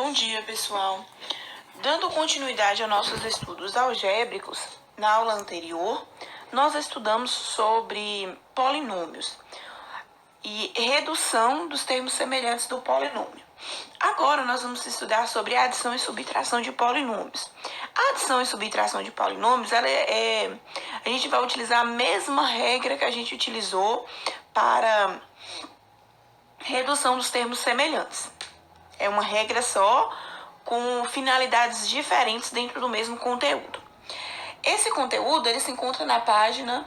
Bom dia, pessoal. Dando continuidade aos nossos estudos algébricos, na aula anterior, nós estudamos sobre polinômios e redução dos termos semelhantes do polinômio. Agora nós vamos estudar sobre adição e subtração de polinômios. A adição e subtração de polinômios, a gente vai utilizar a mesma regra que a gente utilizou para redução dos termos semelhantes. É uma regra só, com finalidades diferentes dentro do mesmo conteúdo. Esse conteúdo ele se encontra na página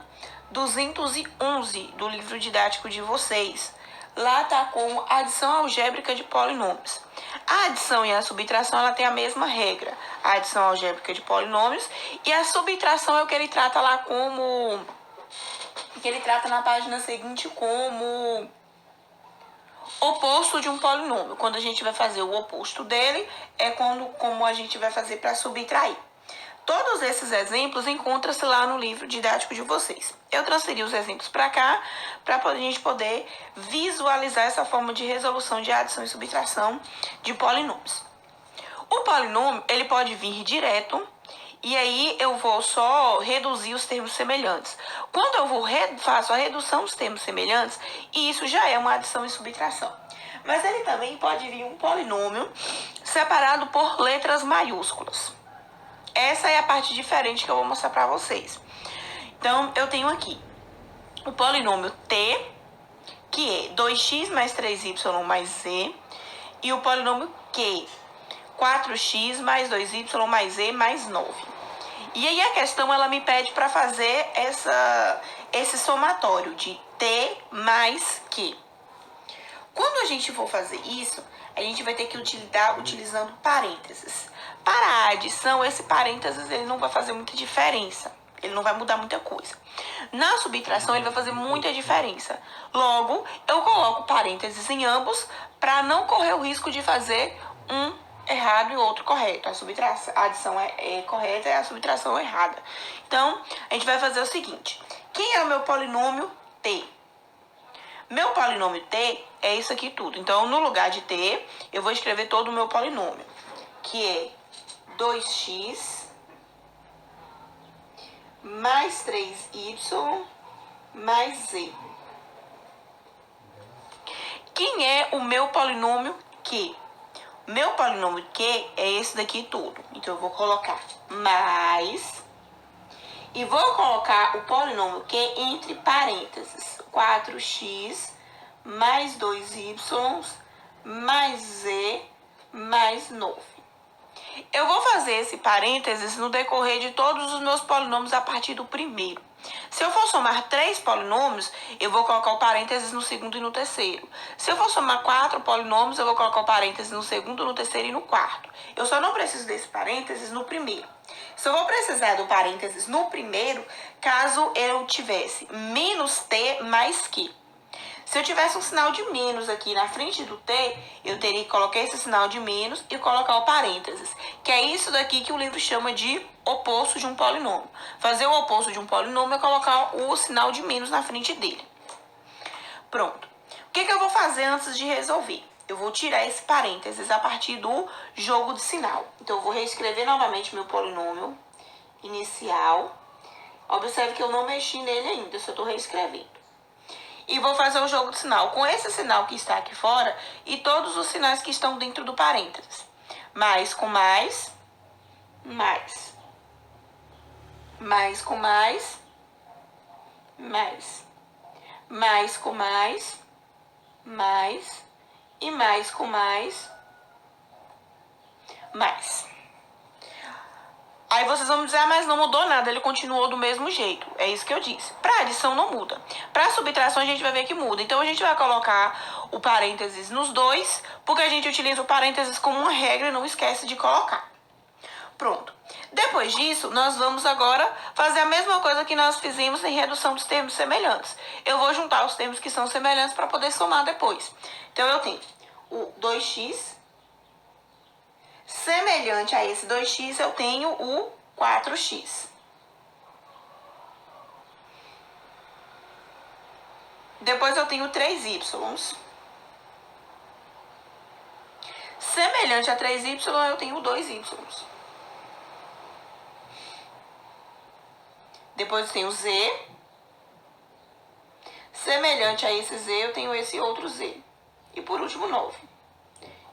211 do livro didático de vocês. Lá está com adição algébrica de polinômios. A adição e a subtração ela tem a mesma regra. A adição algébrica de polinômios e a subtração é o que ele trata lá como... que ele trata na página seguinte como oposto de um polinômio. Quando a gente vai fazer o oposto dele, é como a gente vai fazer para subtrair. Todos esses exemplos encontram-se lá no livro didático de vocês. Eu transferi os exemplos para cá, para a gente poder visualizar essa forma de resolução de adição e subtração de polinômios. O polinômio, ele pode vir direto, e aí eu vou só reduzir os termos semelhantes. Quando eu faço a redução dos termos semelhantes, isso já é uma adição e subtração. Mas ele também pode vir um polinômio separado por letras maiúsculas. Essa é a parte diferente que eu vou mostrar para vocês. Então, eu tenho aqui o polinômio t, que é 2x mais 3y mais z, e o polinômio q, 4x mais 2y mais z mais 9. E aí a questão ela me pede para fazer esse somatório de t mais q. Quando a gente for fazer isso, a gente vai ter que utilizar utilizando parênteses. Para a adição, esse parênteses ele não vai fazer muita diferença. Ele não vai mudar muita coisa. Na subtração, ele vai fazer muita diferença. Logo, eu coloco parênteses em ambos para não correr o risco de fazer um errado e outro correto. A adição é correta e a subtração é errada. Então, a gente vai fazer o seguinte. Quem é o meu polinômio t? Meu polinômio t é isso aqui tudo. Então, no lugar de t, eu vou escrever todo o meu polinômio, que é 2x mais 3y mais z. Quem é o meu polinômio q? Meu polinômio q é esse daqui tudo. Então, eu vou colocar mais... e vou colocar o polinômio q entre parênteses. 4x mais 2y mais z mais 9. Eu vou fazer esse parênteses no decorrer de todos os meus polinômios a partir do primeiro. Se eu for somar 3 polinômios, eu vou colocar o parênteses no segundo e no terceiro. Se eu for somar 4 polinômios, eu vou colocar o parênteses no segundo, no terceiro e no quarto. Eu só não preciso desse parênteses no primeiro. Se eu vou precisar do parênteses no primeiro, caso eu tivesse menos t mais q. Se eu tivesse um sinal de menos aqui na frente do t, eu teria que colocar esse sinal de menos e colocar o parênteses, que é isso daqui que o livro chama de oposto de um polinômio. Fazer o oposto de um polinômio é colocar o sinal de menos na frente dele. Pronto. O que eu vou fazer antes de resolver? Eu vou tirar esse parênteses a partir do jogo de sinal. Então, eu vou reescrever novamente meu polinômio inicial. Observe que eu não mexi nele ainda, eu só estou reescrevendo. E vou fazer o jogo de sinal com esse sinal que está aqui fora e todos os sinais que estão dentro do parênteses. Mais com mais, mais. Mais com mais, mais. Mais com mais, mais. E mais com mais, mais. Aí vocês vão me dizer, mas não mudou nada, ele continuou do mesmo jeito. É isso que eu disse. Para adição não muda. Para subtração a gente vai ver que muda. Então a gente vai colocar o parênteses nos dois, porque a gente utiliza o parênteses como uma regra e não esquece de colocar. Pronto. Depois disso, nós vamos agora fazer a mesma coisa que nós fizemos em redução dos termos semelhantes. Eu vou juntar os termos que são semelhantes para poder somar depois. Então eu tenho o 2x... semelhante a esse 2x, eu tenho o 4x. Depois eu tenho 3y. Semelhante a 3y, eu tenho 2y. Depois eu tenho z. Semelhante a esse z, eu tenho esse outro z. E por último, 9.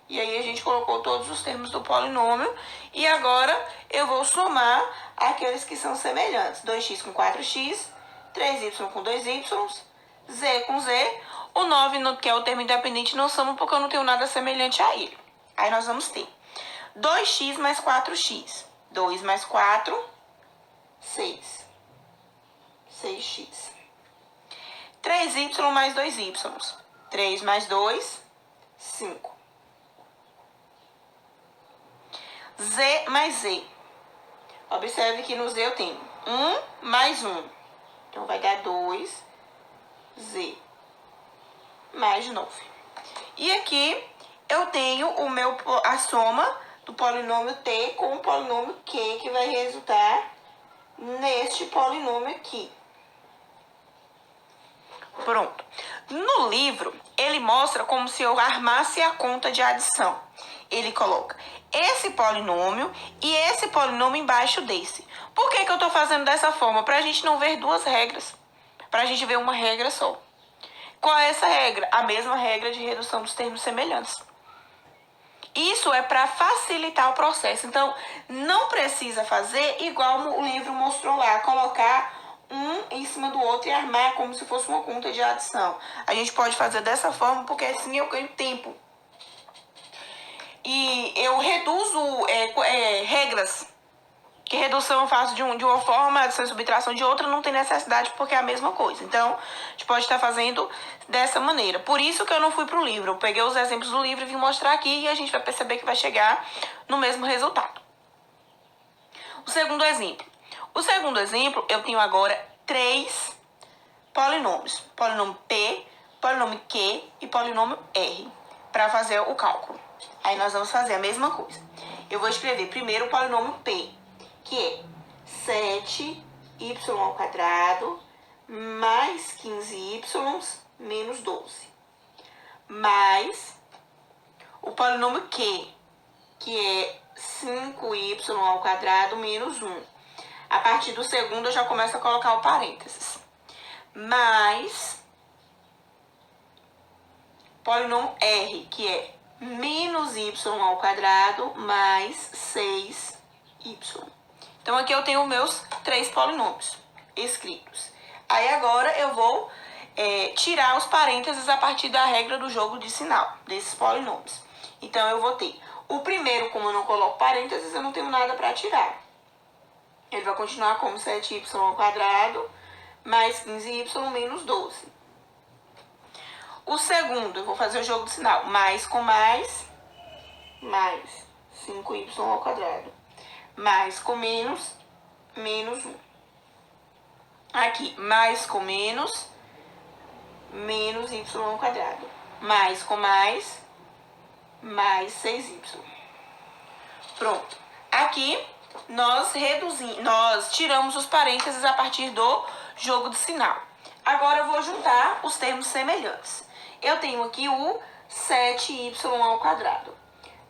E aí a gente colocou todos os termos do polinômio. E agora eu vou somar aqueles que são semelhantes. 2x com 4x, 3y com 2y, z com z. O 9, que é o termo independente, não soma porque eu não tenho nada semelhante a ele. Aí nós vamos ter 2x mais 4x. 2 mais 4, 6. 6x. 3y mais 2y. 3 mais 2, 5. Z mais Z. Observe que no Z eu tenho 1 mais 1. Então, vai dar 2Z mais 9. E aqui eu tenho a soma do polinômio T com o polinômio Q, que vai resultar neste polinômio aqui. Pronto. No livro, ele mostra como se eu armasse a conta de adição. Ele coloca esse polinômio e esse polinômio embaixo desse. Por que eu estou fazendo dessa forma? Para a gente não ver duas regras. Para a gente ver uma regra só. Qual é essa regra? A mesma regra de redução dos termos semelhantes. Isso é para facilitar o processo. Então, não precisa fazer igual o livro mostrou lá, colocar um em cima do outro e armar como se fosse uma conta de adição. A gente pode fazer dessa forma porque assim eu ganho tempo. E eu reduzo regras. Que redução eu faço de uma forma, adição e subtração de outra, não tem necessidade porque é a mesma coisa. Então, a gente pode estar fazendo dessa maneira. Por isso que eu não fui para o livro. Eu peguei os exemplos do livro e vim mostrar aqui e a gente vai perceber que vai chegar no mesmo resultado. O segundo exemplo. O segundo exemplo, eu tenho agora 3 polinômios. Polinômio P, polinômio Q e polinômio R. Para fazer o cálculo. Aí nós vamos fazer a mesma coisa. Eu vou escrever primeiro o polinômio P, que é 7y ao quadrado mais 15y menos 12. Mais o polinômio Q, que é 5y ao quadrado menos 1. A partir do segundo eu já começo a colocar o parênteses. Mais polinômio R, que é menos y ao quadrado mais 6y. Então, aqui eu tenho meus 3 polinômios escritos. Aí, agora, eu vou tirar os parênteses a partir da regra do jogo de sinal, desses polinômios. Então, eu vou ter o primeiro, como eu não coloco parênteses, eu não tenho nada para tirar. Ele vai continuar como 7y ao quadrado mais 15y menos 12. O segundo, eu vou fazer o jogo de sinal. Mais com mais 5y ao quadrado. Mais com menos 1. Aqui, mais com menos y ao quadrado. Mais com mais 6y. Pronto. Aqui, nós tiramos os parênteses a partir do jogo de sinal. Agora, eu vou juntar os termos semelhantes. Eu tenho aqui o 7y ao quadrado.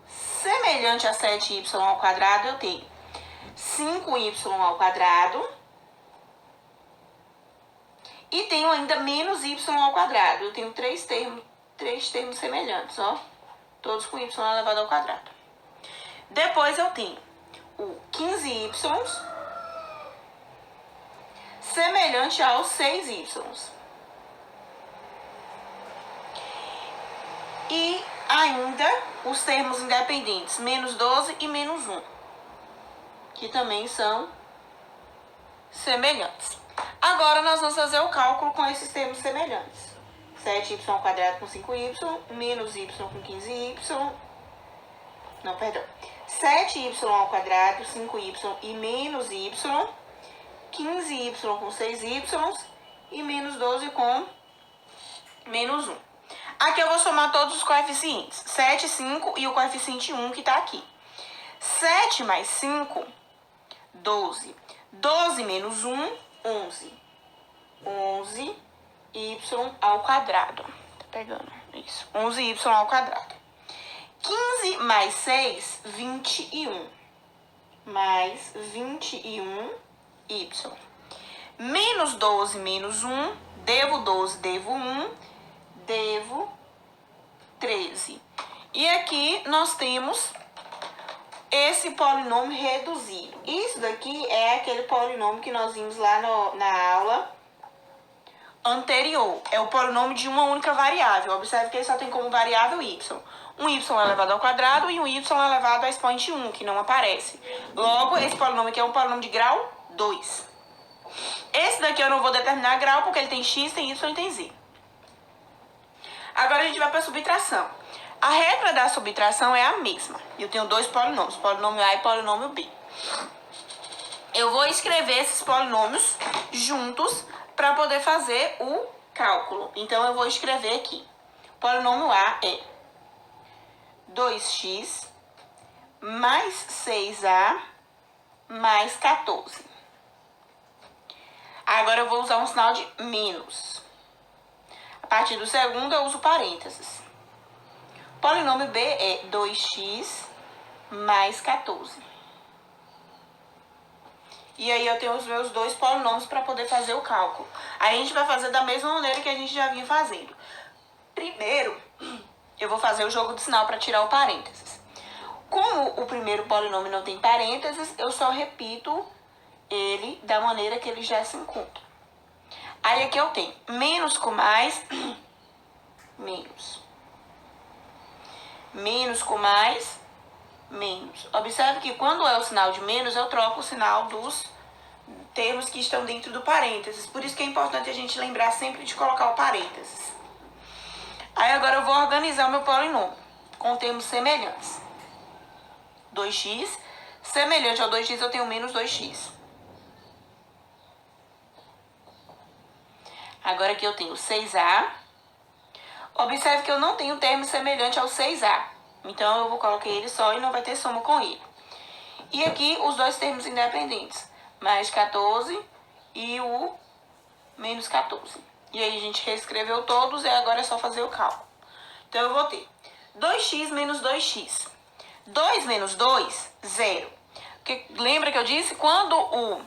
Semelhante a 7y ao quadrado, eu tenho 5y ao quadrado. E tenho ainda menos y ao quadrado. Eu tenho três termos semelhantes, ó. Todos com y elevado ao quadrado. Depois eu tenho o 15y semelhante aos 6y. E ainda os termos independentes, menos 12 e menos 1, que também são semelhantes. Agora, nós vamos fazer o cálculo com esses termos semelhantes. 7y ao quadrado com 5y, menos y com 15y. Não, perdão. 7y ao quadrado, 5y e menos y. 15y com 6y e menos 12 com menos 1. Aqui eu vou somar todos os coeficientes. 7, 5 e o coeficiente 1 que está aqui. 7 mais 5, 12. 12 menos 1, 11. 11y ao quadrado. Tá pegando? Isso. 11y ao quadrado. 15 mais 6, 21. Mais 21y. Menos 12, menos 1. Devo 12, devo 1. Devo 13. E aqui nós temos esse polinômio reduzido. Isso daqui é aquele polinômio que nós vimos lá na aula anterior. É o polinômio de uma única variável. Observe que ele só tem como variável y. Um y elevado ao quadrado e um y elevado ao expoente 1, que não aparece. Logo, esse polinômio aqui é um polinômio de grau 2. Esse daqui eu não vou determinar grau, porque ele tem x, tem y e tem z. Agora a gente vai para a subtração. A regra da subtração é a mesma. Eu tenho dois polinômios, polinômio A e polinômio B. Eu vou escrever esses polinômios juntos para poder fazer o cálculo. Então, eu vou escrever aqui. Polinômio A é 2x mais 6a mais 14. Agora, eu vou usar um sinal de menos. A partir do segundo, eu uso parênteses. Polinômio B é 2x mais 14. E aí eu tenho os meus dois polinômios para poder fazer o cálculo. Aí a gente vai fazer da mesma maneira que a gente já vinha fazendo. Primeiro, eu vou fazer o jogo de sinal para tirar o parênteses. Como o primeiro polinômio não tem parênteses, eu só repito ele da maneira que ele já se encontra. Aí aqui eu tenho menos com mais, menos. Menos com mais, menos. Observe que quando é o sinal de menos, eu troco o sinal dos termos que estão dentro do parênteses. Por isso que é importante a gente lembrar sempre de colocar o parênteses. Aí agora eu vou organizar o meu polinômio com termos semelhantes. 2x, semelhante ao 2x, eu tenho menos 2x. Agora aqui eu tenho 6a. Observe que eu não tenho termo semelhante ao 6a. Então, eu vou colocar ele só e não vai ter soma com ele. E aqui, os dois termos independentes. Mais 14 e o menos 14. E aí, a gente reescreveu todos e agora é só fazer o cálculo. Então, eu vou ter 2x menos 2x. 2 menos 2, 0. Porque, lembra que eu disse? Quando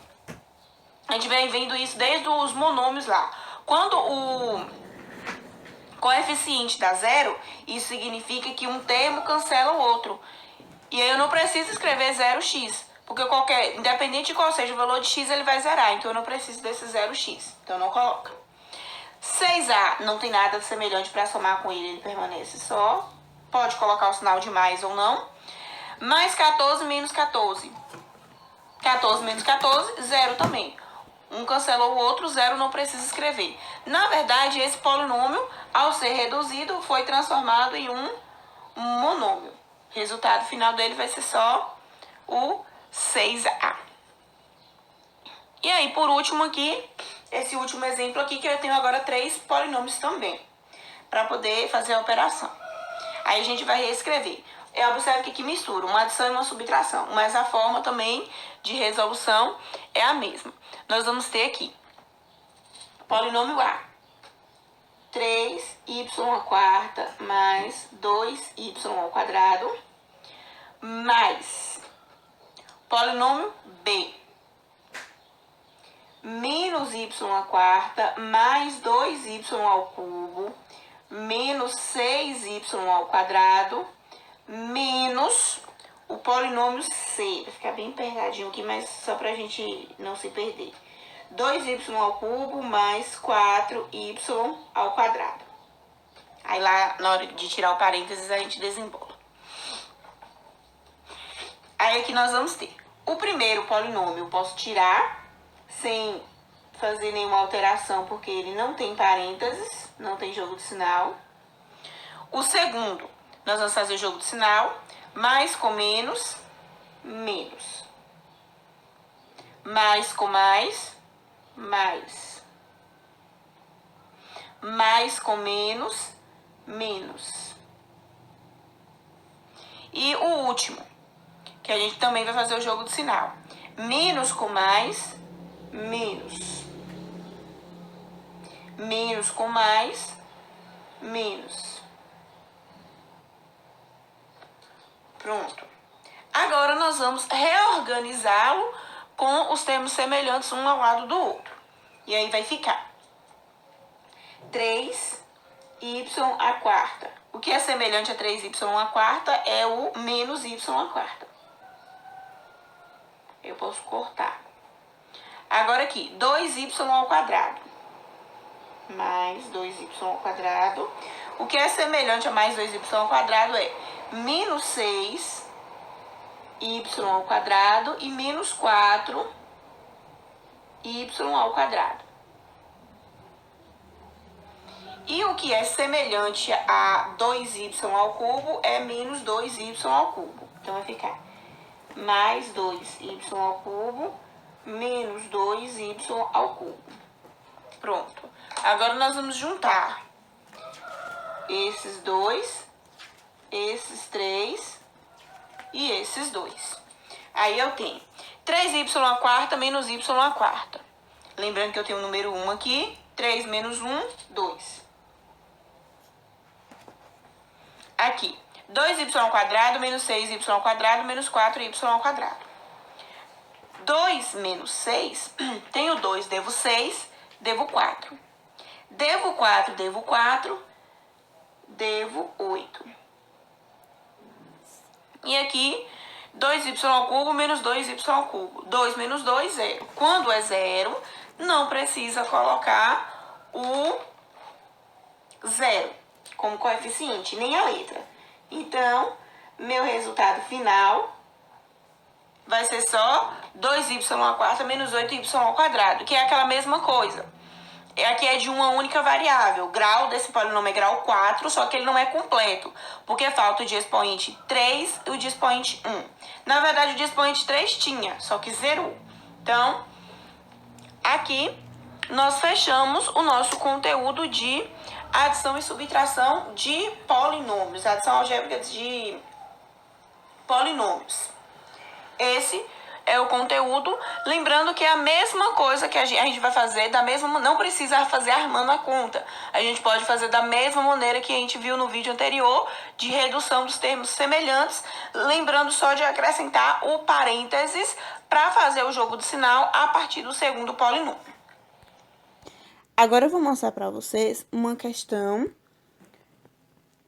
a gente vem vendo isso desde os monômios lá. Quando o coeficiente dá 0, isso significa que um termo cancela o outro. E aí eu não preciso escrever 0x, porque independente de qual seja o valor de x, ele vai zerar. Então eu não preciso desse 0x. Então não coloca. 6a não tem nada semelhante para somar com ele permanece só. Pode colocar o sinal de mais ou não. Mais 14 menos 14. 14 menos 14, 0 também. Um cancelou o outro, 0 não precisa escrever. Na verdade, esse polinômio, ao ser reduzido, foi transformado em um monômio. O resultado final dele vai ser só o 6a. E aí, por último aqui, esse último exemplo aqui, que eu tenho agora 3 polinômios também, para poder fazer a operação. Aí a gente vai reescrever. Observe que aqui mistura uma adição e uma subtração, mas a forma também de resolução é a mesma. Nós vamos ter aqui polinômio A, 3y² mais 2y², mais polinômio B, menos y² mais 2y³ menos 6y², menos o polinômio C. Vai ficar bem apertadinho aqui, mas só pra gente não se perder. 2y³ mais 4y². Aí lá, na hora de tirar o parênteses, a gente desembola. Aí aqui nós vamos ter o primeiro polinômio, eu posso tirar sem fazer nenhuma alteração, porque ele não tem parênteses, não tem jogo de sinal. O segundo, nós vamos fazer jogo de sinal, mais com menos, menos. Mais com mais, mais. Mais com menos, menos. E o último, que a gente também vai fazer o jogo de sinal. Menos com mais, menos. Menos com mais, menos. Pronto. Agora nós vamos reorganizá-lo com os termos semelhantes um ao lado do outro. E aí vai ficar 3y à quarta. O que é semelhante a 3y à quarta é o menos y à quarta. Eu posso cortar. Agora aqui, 2y ao quadrado. Mais 2y ao quadrado. O que é semelhante a mais 2y ao quadrado é menos 6y ao quadrado e menos 4y ao quadrado. E o que é semelhante a 2y ao cubo é menos 2y ao cubo. Então vai ficar mais 2y ao cubo menos 2y ao cubo. Pronto. Agora nós vamos juntar esses dois, esses três e esses dois. Aí eu tenho 3y à quarta menos y à quarta. Lembrando que eu tenho o número 1 aqui. 3 menos 1, 2. Aqui, 2y ao quadrado menos 6y ao quadrado menos 4y ao quadrado. 2 menos 6, tenho 2, devo 6, devo 4. Devo 4, devo 4, devo 8. E aqui, 2y ao cubo menos 2y ao cubo. 2 menos 2, 0. Quando é 0, não precisa colocar o 0 como coeficiente, nem a letra. Então, meu resultado final vai ser só 2y à quarta menos 8y ao quadrado, que é aquela mesma coisa. Aqui é de uma única variável. O grau desse polinômio é grau 4, só que ele não é completo, porque falta o de expoente 3 e o de expoente 1. Na verdade, o de expoente 3 tinha, só que zerou. Então, aqui nós fechamos o nosso conteúdo de adição e subtração de polinômios, adição algébrica de polinômios. Esse é o conteúdo, lembrando que é a mesma coisa que a gente vai fazer, não precisa fazer armando a conta. A gente pode fazer da mesma maneira que a gente viu no vídeo anterior, de redução dos termos semelhantes, lembrando só de acrescentar o parênteses para fazer o jogo de sinal a partir do segundo polinômio. Agora eu vou mostrar para vocês uma questão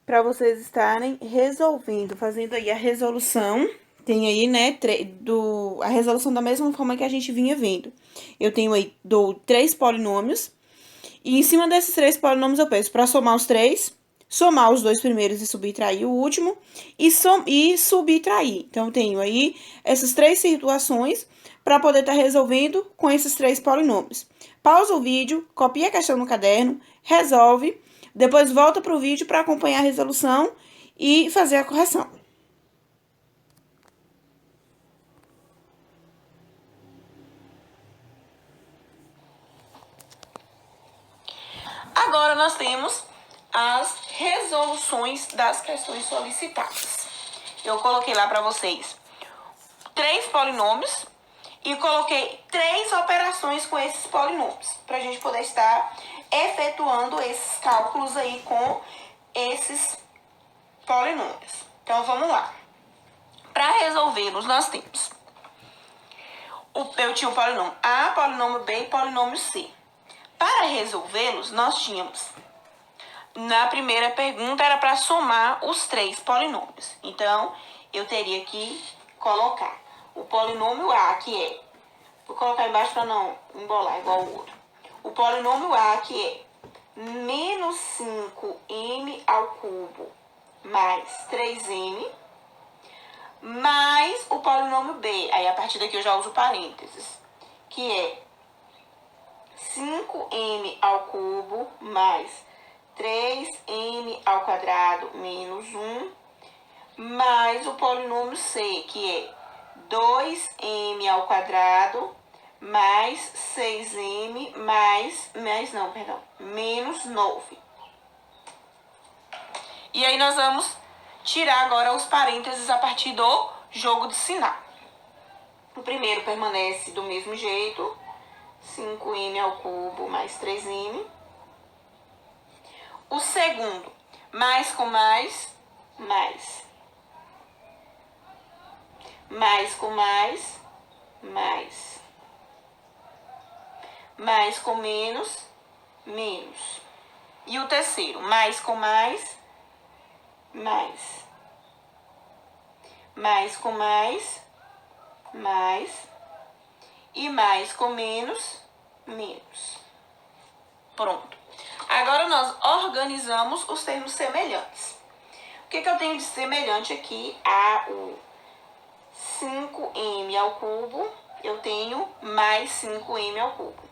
para vocês estarem resolvendo, fazendo aí a resolução. Tem aí, né, a resolução da mesma forma que a gente vinha vendo. Eu tenho aí, dou 3 polinômios, e em cima desses 3 polinômios eu penso para somar os 3, somar os 2 primeiros e subtrair o último, e subtrair. Então, eu tenho aí essas 3 situações para poder estar resolvendo com esses 3 polinômios. Pausa o vídeo, copia a questão no caderno, resolve, depois volta para o vídeo para acompanhar a resolução e fazer a correção. Agora nós temos as resoluções das questões solicitadas. Eu coloquei lá para vocês 3 polinômios e coloquei 3 operações com esses polinômios, para a gente poder estar efetuando esses cálculos aí com esses polinômios. Então, vamos lá. Para resolvê-los, nós temos eu tinha o polinômio A, polinômio B e polinômio C. Para resolvê-los, nós tínhamos, na primeira pergunta, era para somar os 3 polinômios. Então, eu teria que colocar o polinômio A, que é, vou colocar embaixo para não embolar igual o outro. O polinômio A, que é menos 5m ao cubo mais 3m, mais o polinômio B. Aí, a partir daqui, eu já uso parênteses, que é 5m ao cubo mais 3m ao quadrado menos 1, mais o polinômio C, que é 2m ao quadrado mais 6m menos 9. E aí nós vamos tirar agora os parênteses a partir do jogo de sinal. O primeiro permanece do mesmo jeito, 5m ao cubo mais 3m. O segundo, mais com mais, mais. mais com mais, mais. Mais com menos, menos. E o terceiro, mais com mais, mais. Mais com mais, mais. E mais com menos, menos. Pronto. Agora nós organizamos os termos semelhantes. O que eu tenho de semelhante aqui ao 5m ao cubo? Eu tenho mais 5m ao cubo.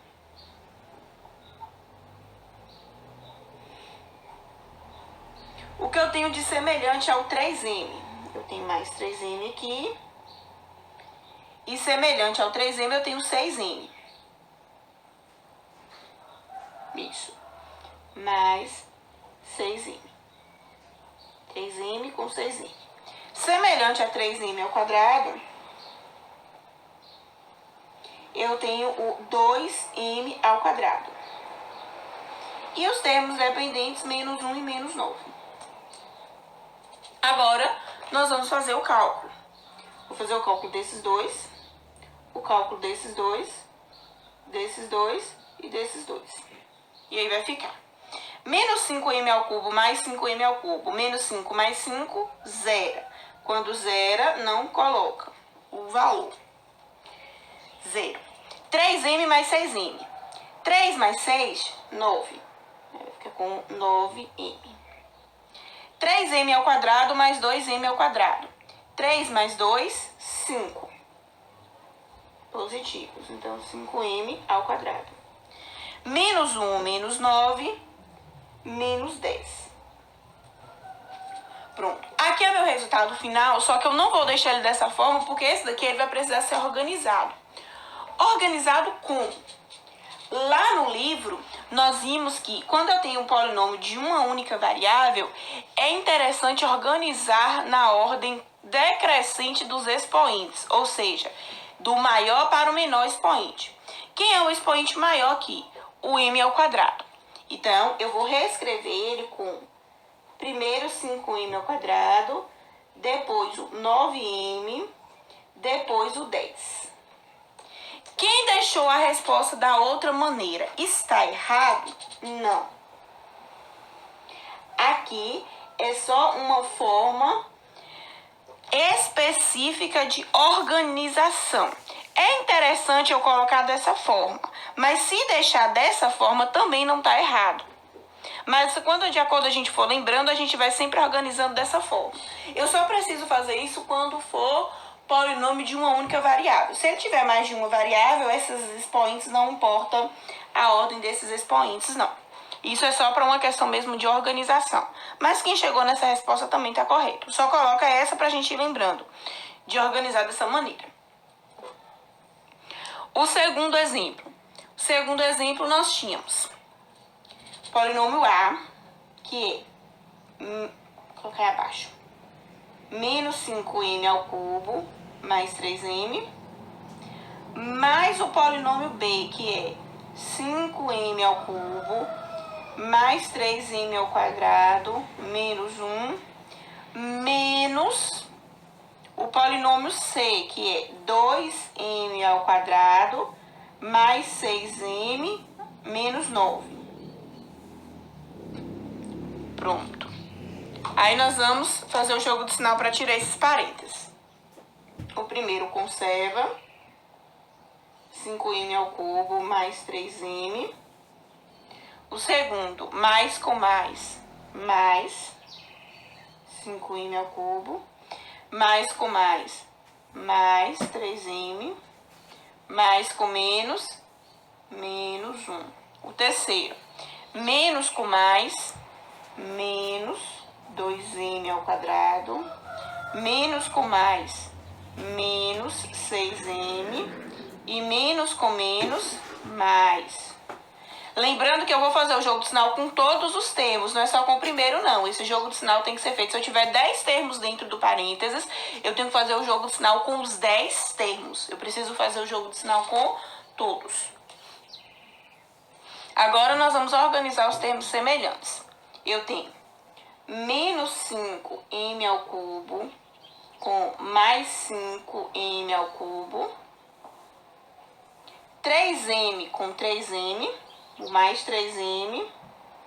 O que eu tenho de semelhante ao 3m? Eu tenho mais 3m aqui. E semelhante ao 3m eu tenho 6m. Isso. Mais 6m. 3m com 6m. Semelhante a 3m ao quadrado, eu tenho o 2m ao quadrado. E os termos dependentes, menos 1 e menos 9. Agora, nós vamos fazer o cálculo. Vou fazer o cálculo desses dois, o cálculo desses dois e desses dois. E aí vai ficar menos 5m ao cubo mais 5m ao cubo, menos 5 mais 5, zero. Quando zera, não coloca o valor. Zero. 3m mais 6m. 3 mais 6, 9. Fica com 9m. 3m ao quadrado mais 2m ao quadrado. 3 mais 2, 5. Positivos. Então, 5m ao quadrado. Menos 1 menos 9, menos 10. Pronto. Aqui é meu resultado final, só que eu não vou deixar ele dessa forma, porque esse daqui ele vai precisar ser organizado. Organizado como? Lá no livro, nós vimos que quando eu tenho um polinômio de uma única variável, é interessante organizar na ordem decrescente dos expoentes, ou seja, do maior para o menor expoente. Quem é o expoente maior aqui? O m ao quadrado. Então, eu vou reescrever ele com primeiro 5m ao quadrado, depois o 9m, depois o 10. Quem deixou a resposta da outra maneira está errado? Não. Aqui é só uma forma específica de organização. É interessante eu colocar dessa forma, mas se deixar dessa forma também não está errado. Mas quando de acordo a gente for lembrando, a gente vai sempre organizando dessa forma. Eu só preciso fazer isso quando for polinômio de uma única variável. Se ele tiver mais de uma variável, esses expoentes não importa a ordem desses expoentes, não. Isso é só para uma questão mesmo de organização. Mas quem chegou nessa resposta também está correto. Só coloca essa para a gente ir lembrando de organizar dessa maneira. O segundo exemplo. O segundo exemplo nós tínhamos polinômio A, que é, vou colocar aí abaixo, menos 5m ao cubo, mais 3m, mais o polinômio B, que é 5m ao cubo, mais 3m ao quadrado, menos 1, menos o polinômio C, que é 2m ao quadrado, mais 6m, menos 9. Pronto. Aí nós vamos fazer o jogo de sinal para tirar esses parênteses. O primeiro conserva 5m ao cubo mais 3m. O segundo, mais com mais 5m ao cubo, mais com mais 3m, mais com menos 1. O terceiro, menos com mais, menos 2m ao quadrado, menos com mais, menos 6m, e menos com menos, mais. Lembrando que eu vou fazer o jogo de sinal com todos os termos, não é só com o primeiro, não. Esse jogo de sinal tem que ser feito. Se eu tiver 10 termos dentro do parênteses, eu tenho que fazer o jogo de sinal com os 10 termos. Eu preciso fazer o jogo de sinal com todos. Agora, nós vamos organizar os termos semelhantes. Eu tenho menos 5m ao cubo com mais 5m ao cubo. 3m com 3m, mais 3m,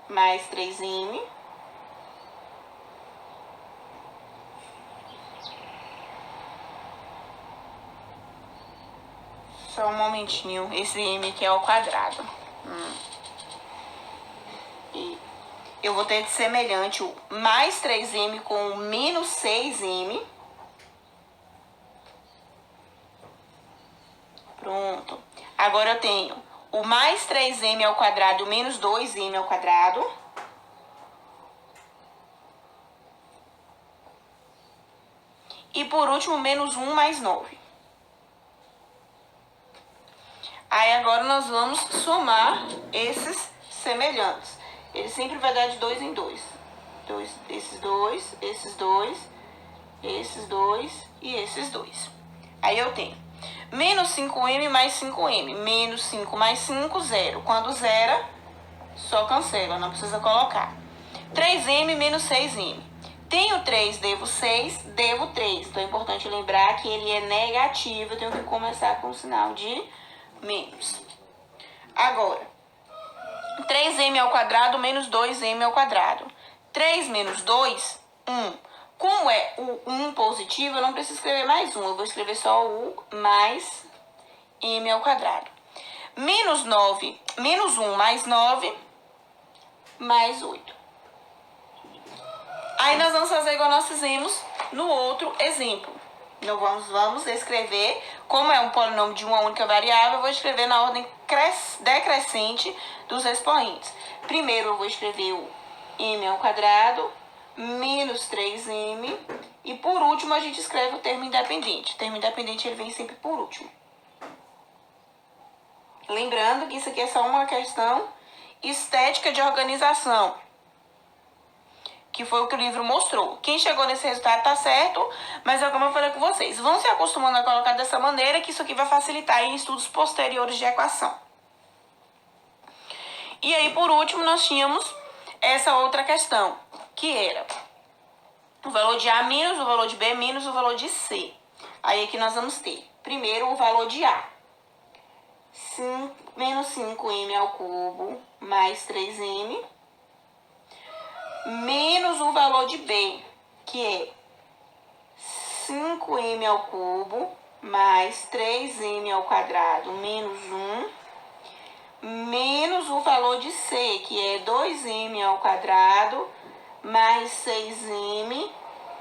mais 3m. Só um momentinho, esse m aqui é ao quadrado. E eu vou ter de semelhante o mais 3m com menos 6m. Pronto. Agora eu tenho o mais 3m ao quadrado menos 2m ao quadrado. E por último, menos 1 mais 9. Aí agora nós vamos somar esses semelhantes. Ele sempre vai dar de 2 em 2. Esses dois, esses dois, esses dois e esses dois. Aí eu tenho menos 5m mais 5m. Menos 5 mais 5, 0. Quando zera, só cancela, não precisa colocar. 3m menos 6m. Tenho 3, devo 6, devo 3. Então é importante lembrar que ele é negativo. Eu tenho que começar com o sinal de menos. Agora, 3m ao quadrado menos 2m ao quadrado. 3 menos 2, 1. Como é o 1 positivo, eu não preciso escrever mais 1. Eu vou escrever só o mais m ao quadrado. Menos 9, menos 1 mais 9, mais 8. Aí nós vamos fazer igual nós fizemos no outro exemplo. Então vamos escrever, como é um polinômio de uma única variável, eu vou escrever na ordem decrescente dos expoentes. Primeiro eu vou escrever o m ao quadrado menos 3m e por último a gente escreve o termo independente. O termo independente ele vem sempre por último. Lembrando que isso aqui é só uma questão estética de organização, que foi o que o livro mostrou. Quem chegou nesse resultado tá certo, mas é como eu falei com vocês, vão se acostumando a colocar dessa maneira, que isso aqui vai facilitar em estudos posteriores de equação. E aí, por último, nós tínhamos essa outra questão, que era o valor de A menos o valor de B menos o valor de C. Aí aqui nós vamos ter, primeiro, o valor de A. Menos 5m ao cubo mais 3m. Menos o valor de B, que é 5m ao cubo mais 3m ao quadrado menos 1, menos o valor de C, que é 2m ao quadrado mais 6m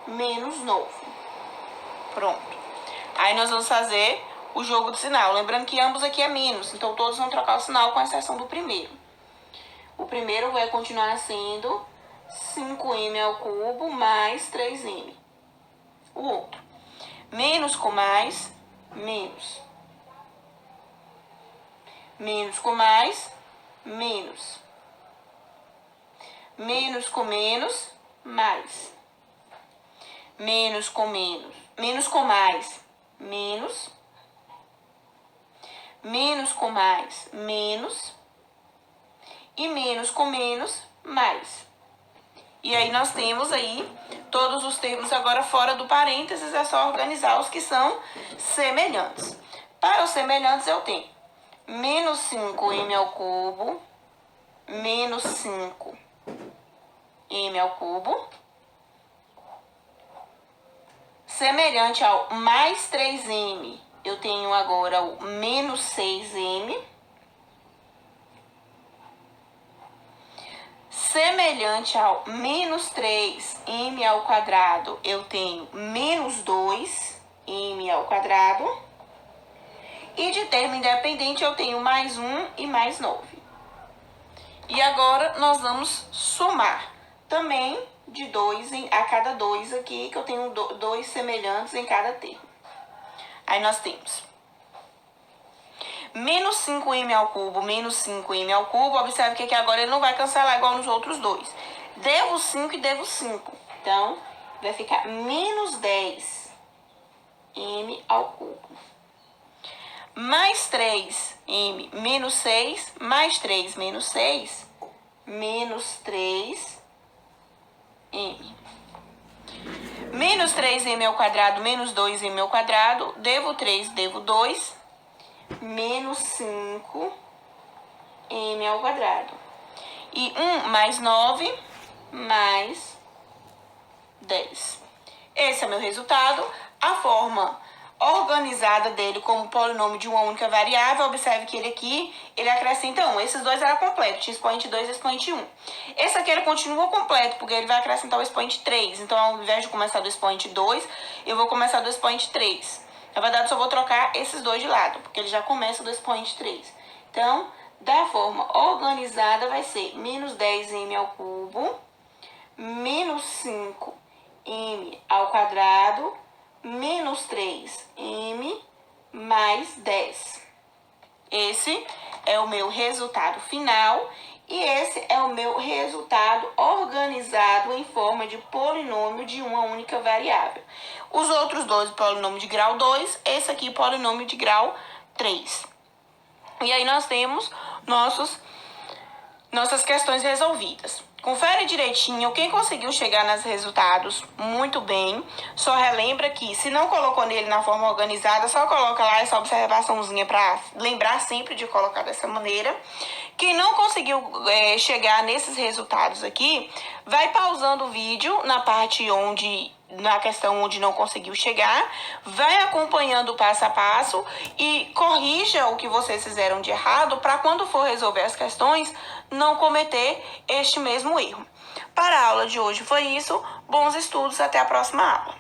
menos 9. Pronto. Aí nós vamos fazer o jogo do sinal. Lembrando que ambos aqui é menos, então todos vão trocar o sinal com exceção do primeiro. O primeiro vai continuar sendo 5m ao cubo mais 3m. O outro. Menos com mais, menos. Menos com mais, menos. Menos com menos, mais. Menos com menos. Menos com mais, menos. Menos com mais, menos. E menos com menos, mais. E aí nós temos aí todos os termos agora fora do parênteses, é só organizar os que são semelhantes. Para os semelhantes eu tenho menos 5m ao cubo, menos 5m ao cubo, semelhante ao mais 3m, eu tenho agora o menos 6m, semelhante ao menos 3m ao quadrado, eu tenho menos 2m ao quadrado. E de termo independente, eu tenho mais 1 e mais 9. E agora, nós vamos somar também de 2 a cada 2 aqui, que eu tenho 2 semelhantes em cada termo. Aí nós temos menos 5m ao cubo, menos 5m ao cubo. Observe que aqui agora ele não vai cancelar igual nos outros dois. Devo 5 e devo 5. Então, vai ficar menos 10m ao cubo. Mais 3m menos 6, mais 3 menos 6, menos 3m. Menos 3m ao quadrado, menos 2m ao quadrado. Devo 3, devo 2. Menos 5m ao quadrado. E 1 mais 9 mais 10. Esse é o meu resultado. A forma organizada dele como polinômio de uma única variável, observe que ele aqui, ele acrescenta 1. Esses dois eram completos, expoente 2 e expoente 1. Esse aqui ele continua completo, porque ele vai acrescentar o expoente 3. Então, ao invés de começar do expoente 2, eu vou começar do expoente 3. Na verdade, eu só vou trocar esses dois de lado, porque ele já começa do expoente 3. Então, da forma organizada, vai ser menos 10m ao cubo, menos 5m ao quadrado, menos 3m mais 10. Esse é o meu resultado final e esse é o meu resultado organizado em forma de polinômio de uma única variável. Os outros dois, polinômio de grau 2, esse aqui, polinômio de grau 3. E aí nós temos nossas questões resolvidas. Confere direitinho quem conseguiu chegar nos resultados muito bem. Só relembra que se não colocou nele na forma organizada, só coloca lá essa observaçãozinha para lembrar sempre de colocar dessa maneira. Quem não conseguiu chegar nesses resultados aqui, vai pausando o vídeo na questão onde não conseguiu chegar, vai acompanhando o passo a passo e corrija o que vocês fizeram de errado para quando for resolver as questões, não cometer este mesmo erro. Para a aula de hoje foi isso. Bons estudos, até a próxima aula.